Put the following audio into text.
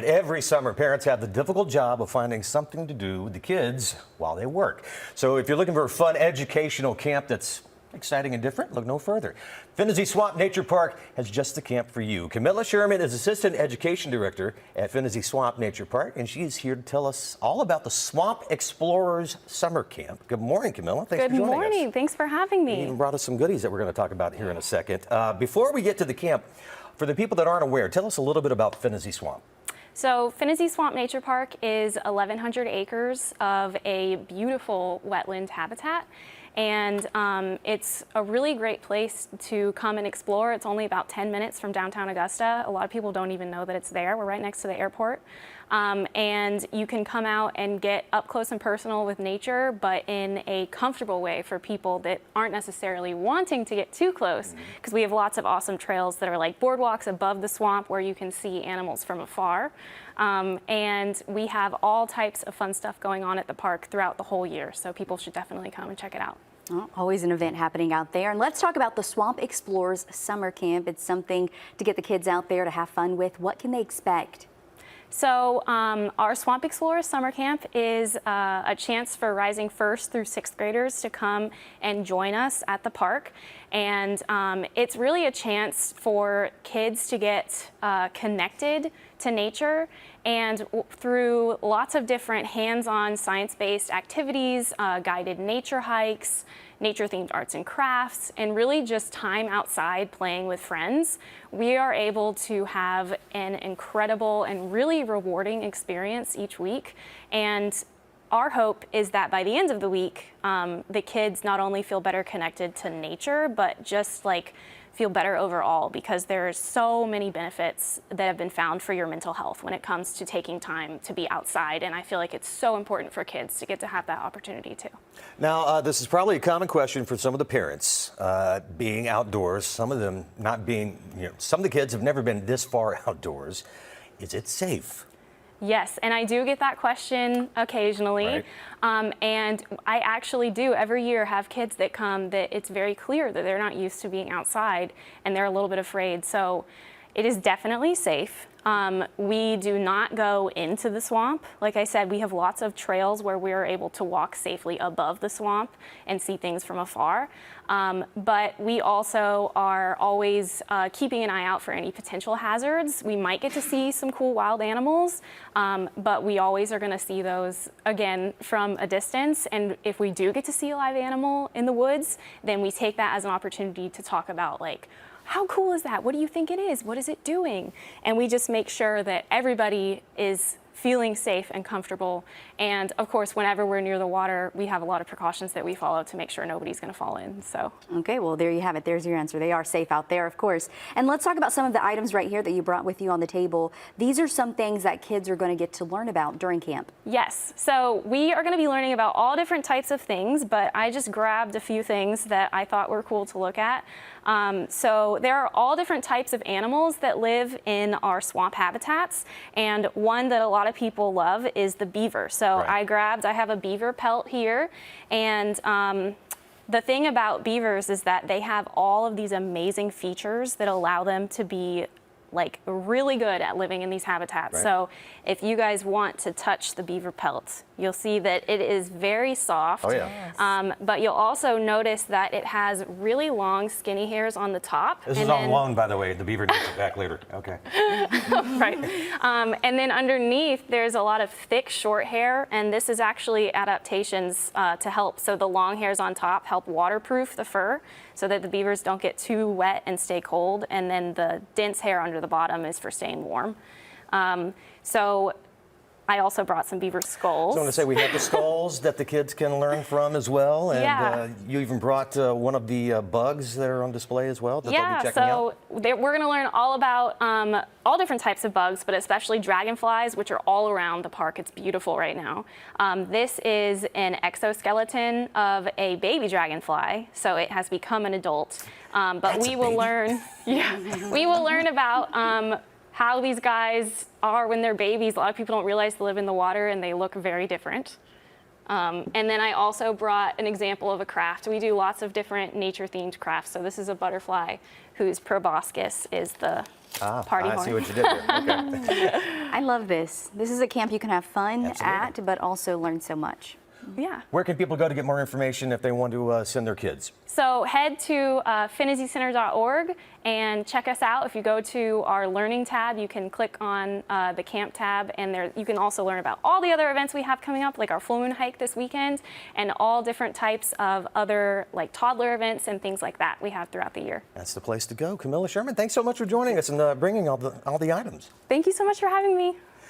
Every summer, parents have the difficult job of finding something to do with the kids while they work. So if you're looking for a fun educational camp that's exciting and different, look no further. Phinizy Swamp Nature Park has just the camp for you. Camilla Sherman is Assistant Education Director at Phinizy Swamp Nature Park, and she's here to tell us all about the Swamp Explorers Summer Camp. Good morning, Camilla. Thanks for joining us. Good morning. Thanks for having me. You even brought us some goodies that we're going to talk about here in a second. Before we get to the camp, for the people that aren't aware, tell us a little bit about Phinizy Swamp. So Phinizy Swamp Nature Park is 1,100 acres of a beautiful wetland habitat. And it's a really great place to come and explore. It's only about 10 minutes from downtown Augusta. A lot of people don't even know that it's there. We're right next to the airport. And you can come out and get up close and personal with nature, but in a comfortable way for people that aren't necessarily wanting to get too close, because we have lots of awesome trails that are like boardwalks above the swamp where you can see animals from afar. And we have all types of fun stuff going on at the park throughout the whole year, so people should definitely come and check it out. Well, always an event happening out there. And let's talk about the Swamp Explorers Summer Camp. It's something to get the kids out there to have fun with. What can they expect? So our Swamp Explorers Summer Camp is a chance for rising first through sixth graders to come and join us at the park. And it's really a chance for kids to get connected to nature, and through lots of different hands-on science-based activities, guided nature hikes, nature-themed arts and crafts, and really just time outside playing with friends, we are able to have an incredible and really rewarding experience each week. And our hope is that by the end of the week, the kids not only feel better connected to nature, but just like feel better overall, because there's so many benefits that have been found for your mental health when it comes to taking time to be outside. And I feel like it's so important for kids to get to have that opportunity too. Now, this is probably a common question for some of the parents, being outdoors, some of them not being, some of the kids have never been this far outdoors. Is it safe? Yes, and I do get that question occasionally. Right. And I actually do every year have kids that come that it's very clear that they're not used to being outside and they're a little bit afraid. So it is definitely safe. We do not go into the swamp. Like I said, we have lots of trails where we're able to walk safely above the swamp and see things from afar. But we also are always keeping an eye out for any potential hazards. We might get to see some cool wild animals, but we always are going to see those, again, from a distance. And if we do get to see a live animal in the woods, then we take that as an opportunity to talk about, like, how cool is that? What do you think it is? What is it doing? And we just make sure that everybody is feeling safe and comfortable. And of course, whenever we're near the water, we have a lot of precautions that we follow to make sure nobody's going to fall in. So. Okay, well, there you have it. There's your answer. They are safe out there, of course. And let's talk about some of the items right here that you brought with you on the table. These are some things that kids are going to get to learn about during camp. Yes, so we are going to be learning about all different types of things, but I just grabbed a few things that I thought were cool to look at. So there are all different types of animals that live in our swamp habitats, and one that a lot of people love is the beaver. So right. I have a beaver pelt here, and the thing about beavers is that they have all of these amazing features that allow them to be like really good at living in these habitats. Right. So if you guys want to touch the beaver pelt, you'll see that it is very soft. Oh, yeah. But you'll also notice that it has really long skinny hairs on the top. This is on loan, by the way. The beaver needs it back later. Okay. Right. And then underneath, there's a lot of thick, short hair, and this is actually adaptations to help. So the long hairs on top help waterproof the fur so that the beavers don't get too wet and stay cold, and then the dense hair under the bottom is for staying warm. So I also brought some beaver skulls. So I want to say we have the skulls that the kids can learn from as well, and yeah. You even brought one of the bugs that are on display as well that they'll be checking out. We're going to learn all about all different types of bugs, but especially dragonflies, which are all around the park. It's beautiful right now. This is an exoskeleton of a baby dragonfly, so it has become an adult. But we will learn, we will learn about how these guys are when they're babies. A lot of people don't realize they live in the water and they look very different. And then I also brought an example of a craft. We do lots of different nature-themed crafts. So this is a butterfly whose proboscis is the party I horn. see what you did there. Okay. I love this. This is a camp you can have fun Absolutely. at, but also learn so much. Yeah. Where can people go to get more information if they want to send their kids? So head to phinizycenter.org and check us out. If you go to our learning tab, you can click on the camp tab, and there you can also learn about all the other events we have coming up, like our full moon hike this weekend, and all different types of other like toddler events and things like that we have throughout the year. That's the place to go. Camilla Sherman, thanks so much for joining us and bringing all the items. Thank you so much for having me.